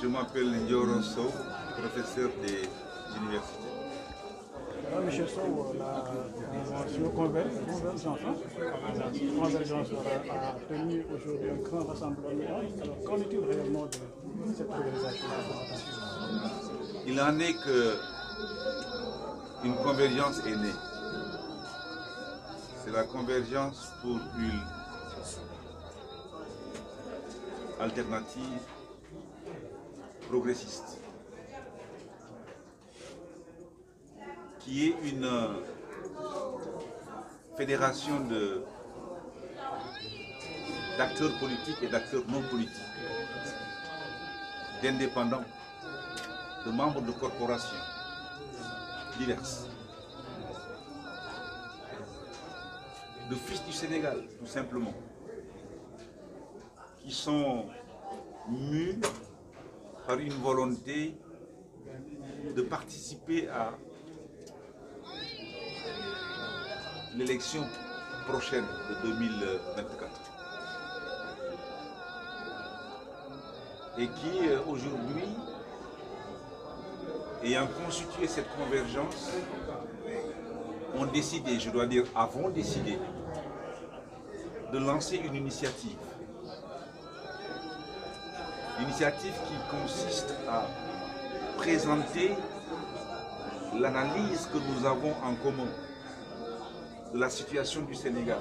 Je m'appelle Ndioro Sow, professeur des universités. Monsieur Sow, la convergence a tenu aujourd'hui un grand rassemblement. Alors, qu'en est-il réellement de cette organisation? Il en est qu'une convergence est née. C'est la convergence pour une alternative progressiste, qui est une fédération d'acteurs politiques et d'acteurs non politiques, d'indépendants, de membres de corporations diverses, de fils du Sénégal, tout simplement, qui sont mus par une volonté de participer à l'élection prochaine de 2024 et qui aujourd'hui, ayant constitué cette convergence, ont décidé, je dois dire avons décidé, de lancer une initiative. Initiative qui consiste à présenter l'analyse que nous avons en commun de la situation du Sénégal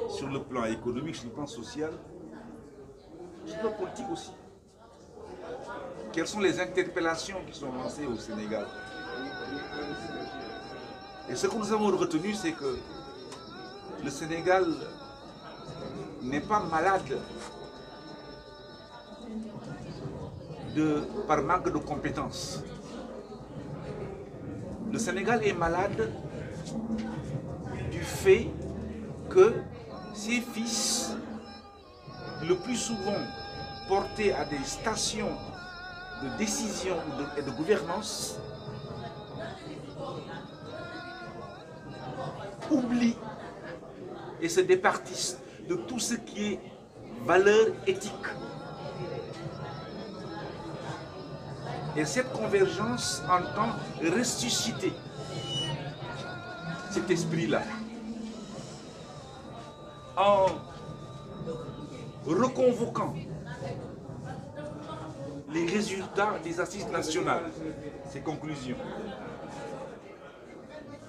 sur le plan économique, sur le plan social, sur le plan politique aussi. Quelles sont les interpellations qui sont lancées au Sénégal? Et ce que nous avons retenu, c'est que le Sénégal n'est pas malade par manque de compétences. Le Sénégal est malade du fait que ses fils, le plus souvent portés à des stations de décision et de gouvernance, oublient et se départissent de tout ce qui est valeur éthique. Et cette convergence entend ressusciter cet esprit-là en reconvoquant les résultats des assises nationales, ces conclusions,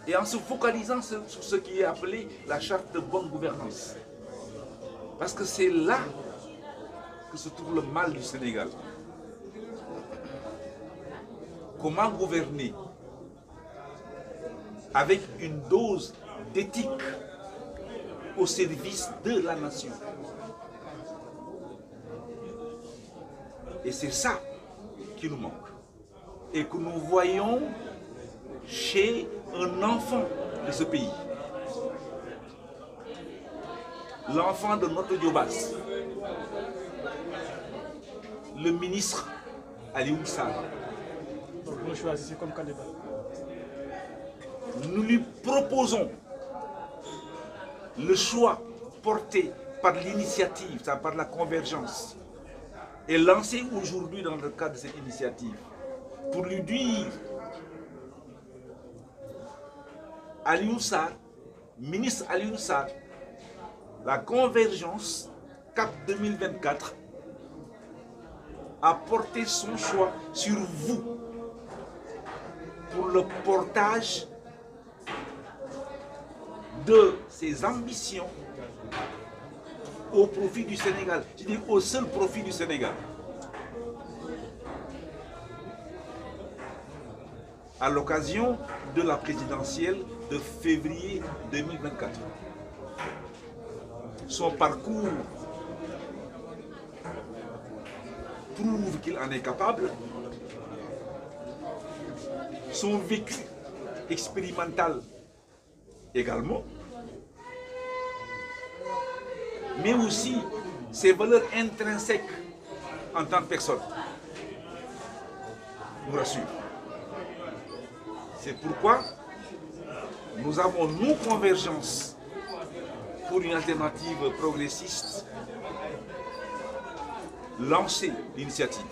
et en se focalisant sur ce qui est appelé la charte de bonne gouvernance. Parce que c'est là que se trouve le mal du Sénégal. Comment gouverner avec une dose d'éthique au service de la nation? Et c'est ça qui nous manque. Et que nous voyons chez un enfant de ce pays. L'enfant de notre Diobas, le ministre Aliou Sarr. Vous choisissez comme candidat. Nous lui proposons le choix porté par l'initiative, par la convergence, et lancé aujourd'hui dans le cadre de cette initiative, pour lui dire, Aliou Sarr, ministre Aliou Sarr, la convergence CAP 2024 a porté son choix sur vous pour le portage de ses ambitions au profit du Sénégal, je dis au seul profit du Sénégal. À l'occasion de la présidentielle de février 2024. Son parcours prouve qu'il en est capable. Son vécu expérimental également. Mais aussi ses valeurs intrinsèques en tant que personne nous rassurent. C'est pourquoi nous avons nos convergences pour une alternative progressiste, lancé l'initiative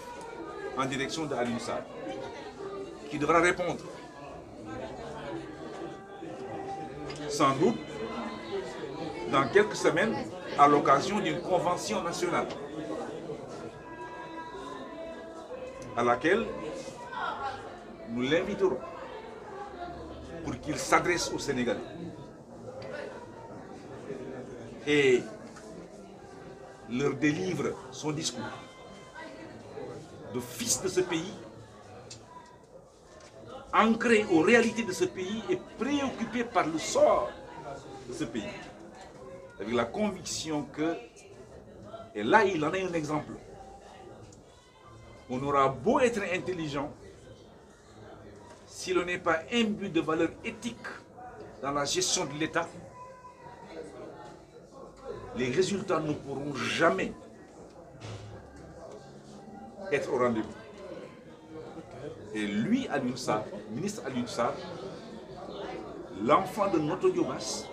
en direction de Alioune Sarr, qui devra répondre sans doute dans quelques semaines à l'occasion d'une convention nationale à laquelle nous l'inviterons pour qu'il s'adresse aux Sénégalais et leur délivre son discours de fils de ce pays, ancré aux réalités de ce pays et préoccupé par le sort de ce pays, avec la conviction que, et là il en est un exemple, on aura beau être intelligent, si l'on n'est pas imbu de valeurs éthiques dans la gestion de l'État, les résultats ne pourront jamais être au rendez-vous. Et lui, Alioune Sarr, ministre Alioune Sarr, l'enfant de Noto Diobass,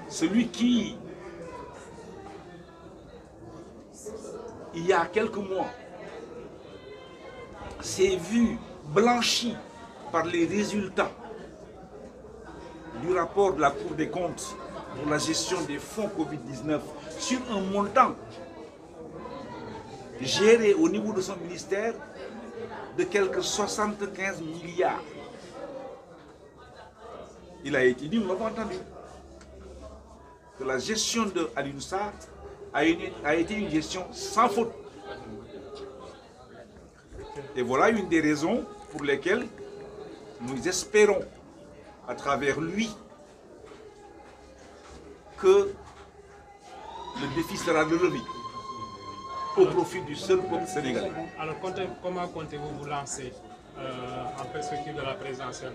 celui qui, il y a quelques mois, s'est vu blanchi par les résultats du rapport de la Cour des comptes pour la gestion des fonds Covid-19 sur un montant géré au niveau de son ministère de quelques 75 milliards. Il a été dit, nous l'avons entendu, que la gestion de Alioune Sarr a été une gestion sans faute. Et voilà une des raisons pour lesquelles nous espérons, à travers lui, que le défi sera relevé au profit du seul peuple sénégalais. Alors, comment comptez-vous vous lancer en perspective de la présidentielle,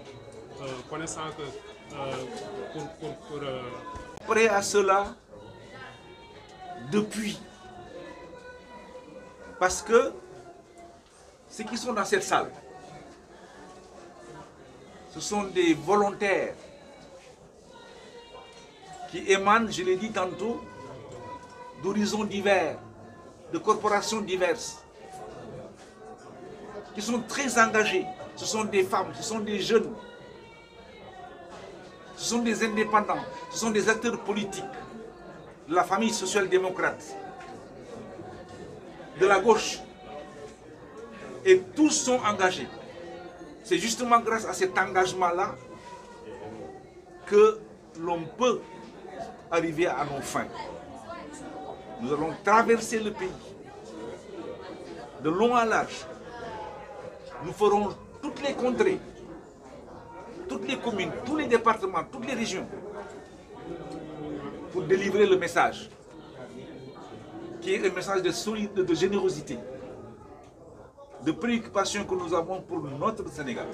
connaissant que Prêt à cela depuis. Parce que ceux qui sont dans cette salle, ce sont des volontaires qui émanent, je l'ai dit tantôt, d'horizons divers, de corporations diverses, qui sont très engagés. Ce sont des femmes, ce sont des jeunes, ce sont des indépendants, ce sont des acteurs politiques, de la famille social-démocrate, de la gauche. Et tous sont engagés. C'est justement grâce à cet engagement-là que l'on peut arriver à nos fins. Nous allons traverser le pays de long en large. Nous ferons toutes les contrées, toutes les communes, tous les départements, toutes les régions pour délivrer le message qui est un message de générosité, de préoccupation que nous avons pour notre Sénégal.